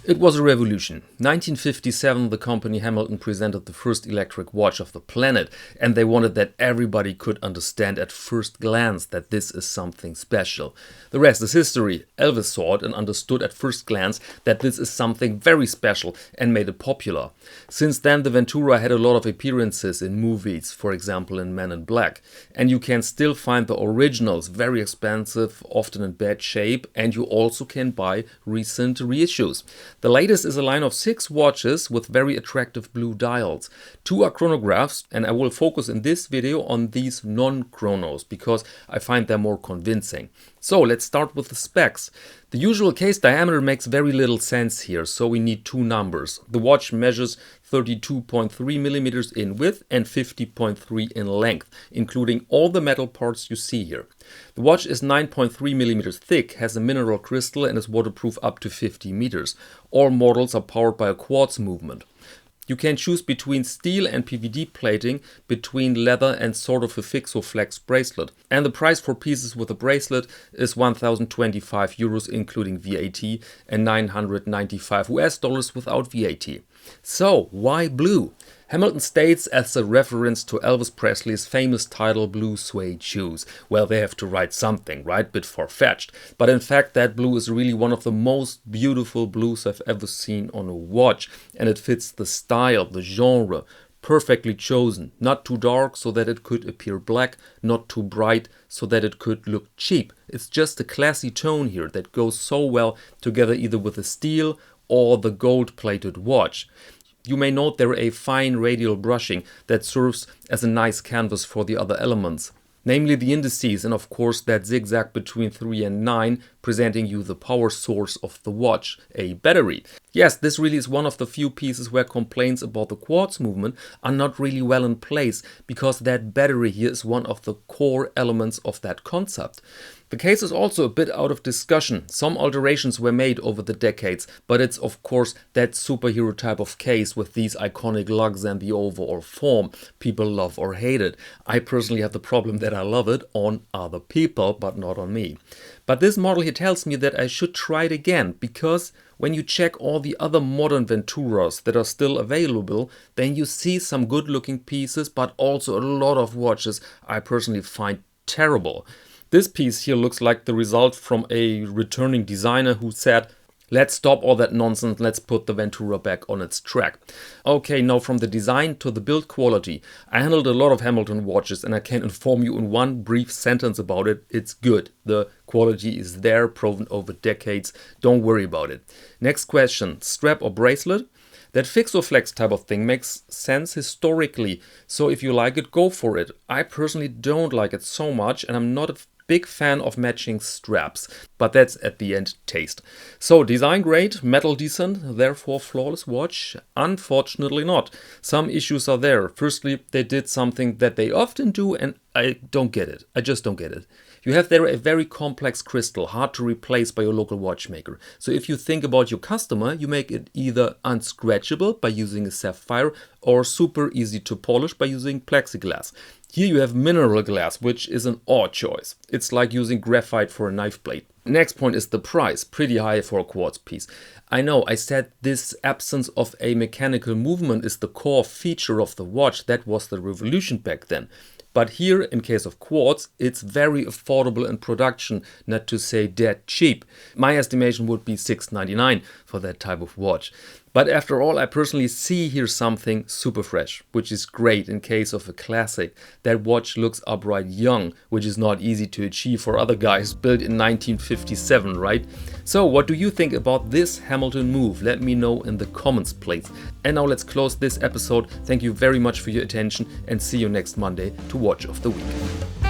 It was a revolution. 1957, the company Hamilton presented the first electric watch of the planet, and they wanted that everybody could understand at first glance that this is something special. The rest is history. Elvis saw it and understood at first glance that this is something very special and made it popular. Since then, the Ventura had a lot of appearances in movies, for example in Men in Black, and you can still find the originals, very expensive, often in bad shape, and you also can buy recent reissues. The latest is a line of 6 watches with very attractive blue dials. 2 are chronographs, and I will focus in this video on these non-chronos because I find them more convincing. So let's start with the specs. The usual case diameter makes very little sense here, so we need 2 numbers. The watch measures 32.3 millimeters in width and 50.3 in length, including all the metal parts you see here. The watch is 9.3 millimeters thick, has a mineral crystal and is waterproof up to 50 meters. All models are powered by a quartz movement. You can choose between steel and PVD plating, between leather and sort of a Fixoflex bracelet. And the price for pieces with a bracelet is 1,025 euros including VAT and 995 US dollars without VAT. So, why blue? Hamilton states as a reference to Elvis Presley's famous title Blue Suede Shoes. Well, they have to write something, right? Bit far-fetched. But in fact, that blue is really one of the most beautiful blues I've ever seen on a watch. And it fits the style, the genre. Perfectly chosen. Not too dark so that it could appear black, not too bright so that it could look cheap. It's just a classy tone here that goes so well together either with the steel or the gold-plated watch. You may note there a fine radial brushing that serves as a nice canvas for the other elements, namely the indices and of course that zigzag between 3 and 9 presenting you the power source of the watch, a battery. Yes, this really is one of the few pieces where complaints about the quartz movement are not really well in place, because that battery here is one of the core elements of that concept. The case is also a bit out of discussion. Some alterations were made over the decades, but it's of course that superhero type of case with these iconic lugs and the overall form. People love or hate it. I personally have the problem that I love it on other people, but not on me. But this model here tells me that I should try it again, because when you check all the other modern Venturas that are still available, then you see some good looking pieces, but also a lot of watches I personally find terrible. This piece here looks like the result from a returning designer who said, let's stop all that nonsense, let's put the Ventura back on its track. Okay, now from the design to the build quality. I handled a lot of Hamilton watches and I can inform you in one brief sentence about it, it's good. The quality is there, proven over decades, don't worry about it. Next question, strap or bracelet? That Fixoflex type of thing makes sense historically, so if you like it, go for it. I personally don't like it so much and I'm not a big fan of matching straps, but that's at the end taste. So design great, metal decent, therefore flawless watch? Unfortunately not. Some issues are there. Firstly, they did something that they often do and I don't get it. I just don't get it. You have there a very complex crystal, hard to replace by your local watchmaker. So if you think about your customer, you make it either unscratchable by using a sapphire or super easy to polish by using plexiglass. Here you have mineral glass, which is an odd choice. It's like using graphite for a knife blade. Next point is the price, pretty high for a quartz piece. I know I said this absence of a mechanical movement is the core feature of the watch. That was the revolution back then. But here, in case of quartz, it's very affordable in production, not to say dead cheap. My estimation would be $6.99 for that type of watch. But after all, I personally see here something super fresh, which is great in case of a classic. That watch looks upright young, which is not easy to achieve for other guys built in 1957, right? So what do you think about this Hamilton move? Let me know in the comments, please. And now let's close this episode. Thank you very much for your attention and see you next Monday to Watch of the Week.